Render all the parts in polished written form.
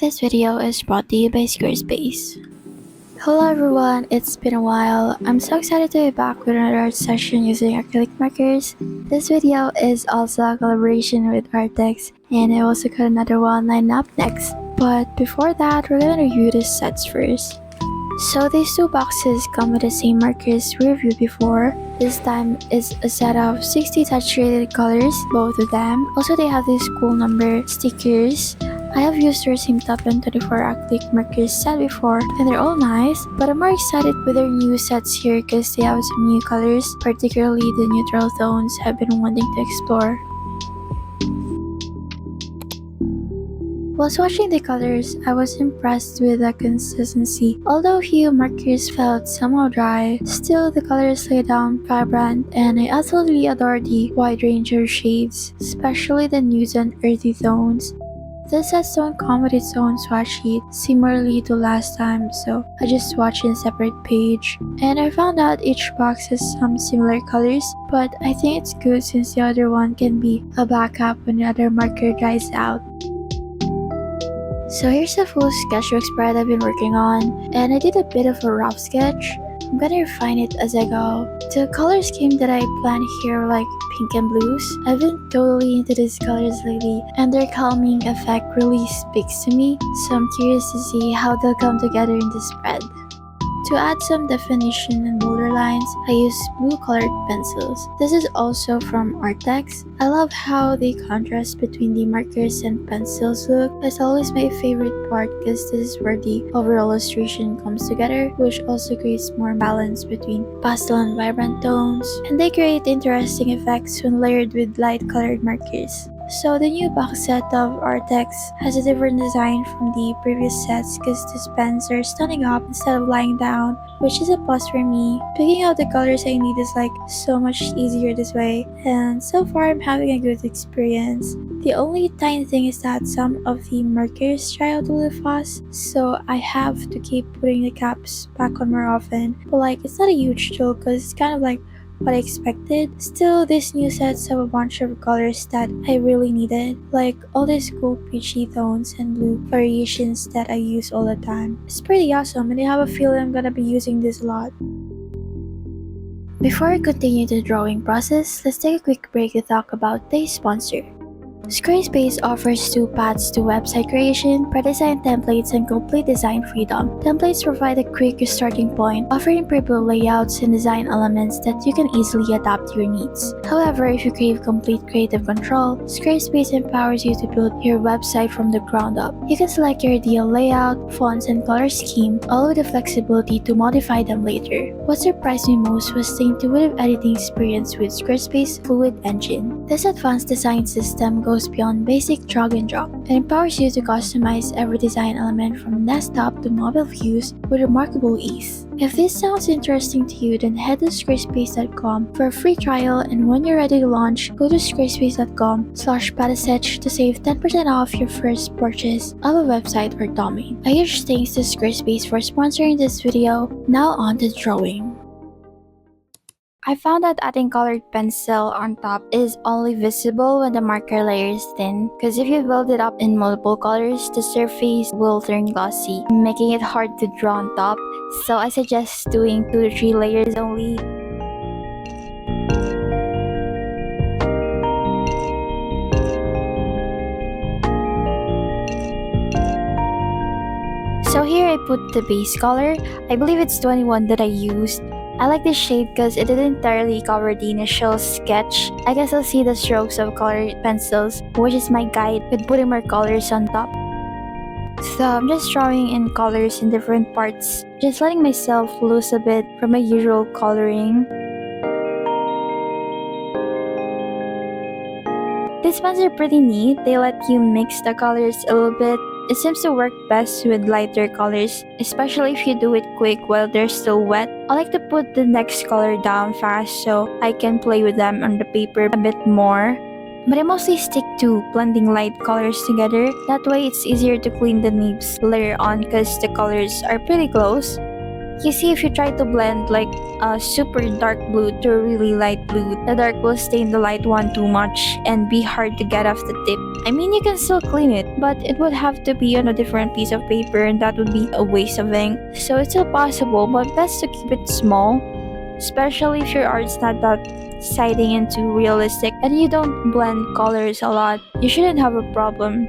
This video is brought to you by Squarespace. Hello everyone, it's been a while. I'm so excited to be back with another art session using acrylic markers. This video is also a collaboration with Artex, and I also got another one lined up next. But before that, we're gonna review the sets first. So these two boxes come with the same markers we reviewed before. This time is a set of 60 saturated colors, both of them. Also they have these cool number stickers. I have used their same top and 24 acrylic markers set before and they're all nice, but I'm more excited with their new sets here because they have some new colors, particularly the neutral tones I've been wanting to explore. While swatching the colors, I was impressed with the consistency. Although a few markers felt somewhat dry, still the colors lay down vibrant, and I absolutely adore the wide range of shades, especially the nudes and earthy tones. This sets don't come with its own swatch sheet, similarly to last time, so I just swatched in a separate page. And I found out each box has some similar colors, but I think it's good since the other one can be a backup when the other marker dries out. So here's the full sketchbook spread I've been working on, and I did a bit of a rough sketch. I'm gonna refine it as I go. The color scheme that I planned here are like pink and blues. I've been totally into these colors lately, and their calming effect really speaks to me, so I'm curious to see how they'll come together in the spread. To add some definition and bolder lines, I use blue colored pencils. This is also from Artex. I love how the contrast between the markers and pencils look. It's always my favorite part because this is where the overall illustration comes together, which also creates more balance between pastel and vibrant tones. And they create interesting effects when layered with light colored markers. So the new box set of Artex has a different design from the previous sets because the pens are standing up instead of lying down, which is a plus for me. Picking out the colors I need is like so much easier this way, and so far I'm having a good experience. The only tiny thing is that some of the markers dry out really fast, so I have to keep putting the caps back on more often. But like, it's not a huge deal because it's kind of like what I expected. Still, these new sets have a bunch of colors that I really needed, like all these cool peachy tones and blue variations that I use all the time. It's pretty awesome, and I have a feeling I'm gonna be using this a lot. Before I continue the drawing process, let's take a quick break to talk about today's sponsor. Squarespace offers two paths to website creation: pre-designed templates and complete design freedom. Templates provide a quick starting point, offering pre-built layouts and design elements that you can easily adapt to your needs. However, if you crave complete creative control, Squarespace empowers you to build your website from the ground up. You can select your ideal layout, fonts, and color scheme, all with the flexibility to modify them later. What surprised me most was the intuitive editing experience with Squarespace Fluid Engine. This advanced design system goes beyond basic drag and drop and empowers you to customize every design element from desktop to mobile views with remarkable ease. If this sounds interesting to you, then head to squarespace.com for a free trial, and when you're ready to launch, go to squarespace.com/patasech to save 10% off your first purchase of a website or domain. A huge thanks to Squarespace for sponsoring this video. Now on to drawing. I found that adding colored pencil on top is only visible when the marker layer is thin, because if you build it up in multiple colors, the surface will turn glossy, making it hard to draw on top, so I suggest doing 2 to 3 layers only. So here I put the base color. I believe it's 21 that I used. I like this shade because it didn't entirely cover the initial sketch. I guess I'll see the strokes of colored pencils, which is my guide with putting more colors on top. So I'm just drawing in colors in different parts, just letting myself loose a bit from my usual coloring. These pens are pretty neat. They let you mix the colors a little bit. It seems to work best with lighter colors, especially if you do it quick while they're still wet. I like to put the next color down fast so I can play with them on the paper a bit more. But I mostly stick to blending light colors together. That way it's easier to clean the nibs later on because the colors are pretty close. You see, if you try to blend like a super dark blue to a really light blue, the dark will stain the light one too much and be hard to get off the tip. I mean, you can still clean it, but it would have to be on a different piece of paper and that would be a waste of ink. So it's still possible, but best to keep it small, especially if your art's not that exciting and too realistic and you don't blend colors a lot. You shouldn't have a problem.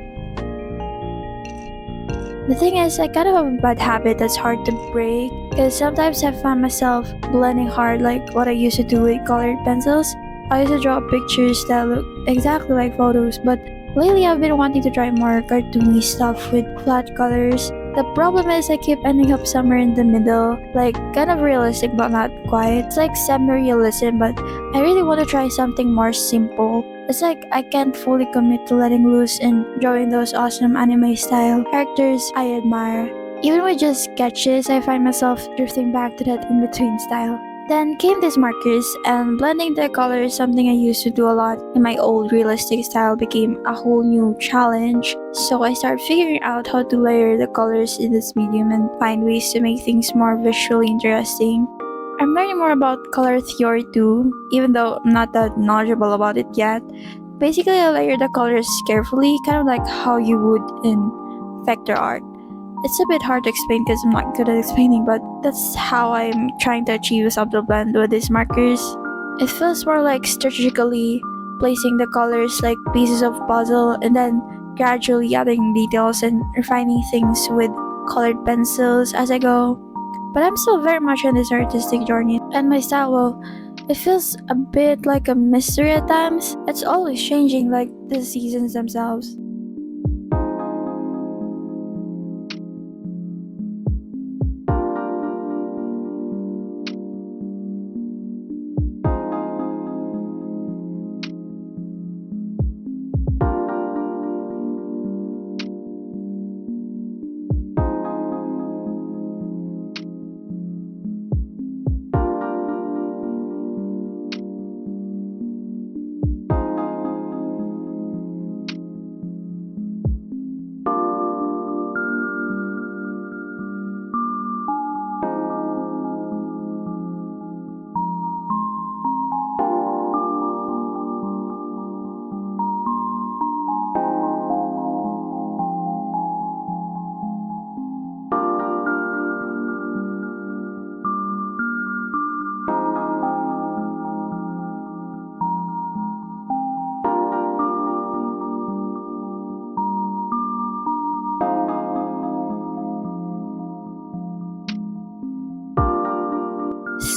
The thing is, I kind of have a bad habit that's hard to break because sometimes I find myself blending hard like what I used to do with colored pencils. I used to draw pictures that look exactly like photos, but lately I've been wanting to try more cartoony stuff with flat colors. The problem is I keep ending up somewhere in the middle, like kind of realistic but not quite. It's like semi-realism, but I really want to try something more simple. It's like I can't fully commit to letting loose and drawing those awesome anime style characters I admire. Even with just sketches, I find myself drifting back to that in-between style. Then came these markers, and blending the colors, something I used to do a lot in my old realistic style, became a whole new challenge. So I started figuring out how to layer the colors in this medium and find ways to make things more visually interesting. I'm learning more about color theory too, even though I'm not that knowledgeable about it yet. Basically, I layer the colors carefully, kind of like how you would in vector art. It's a bit hard to explain because I'm not good at explaining, but that's how I'm trying to achieve a subtle blend with these markers. It feels more like strategically placing the colors like pieces of puzzle and then gradually adding details and refining things with colored pencils as I go. But I'm still very much on this artistic journey, and my style, well, it feels a bit like a mystery at times. It's always changing like the seasons themselves.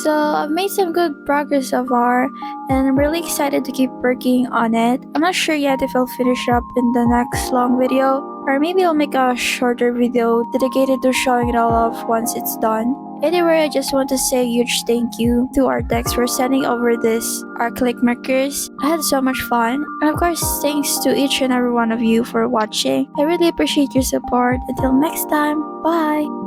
So I've made some good progress so far, and I'm really excited to keep working on it. I'm not sure yet if I'll finish up in the next long video, or maybe I'll make a shorter video dedicated to showing it all off once it's done. Anyway, I just want to say a huge thank you to Artex for sending over this acrylic markers. I had so much fun. And of course, thanks to each and every one of you for watching. I really appreciate your support. Until next time, bye!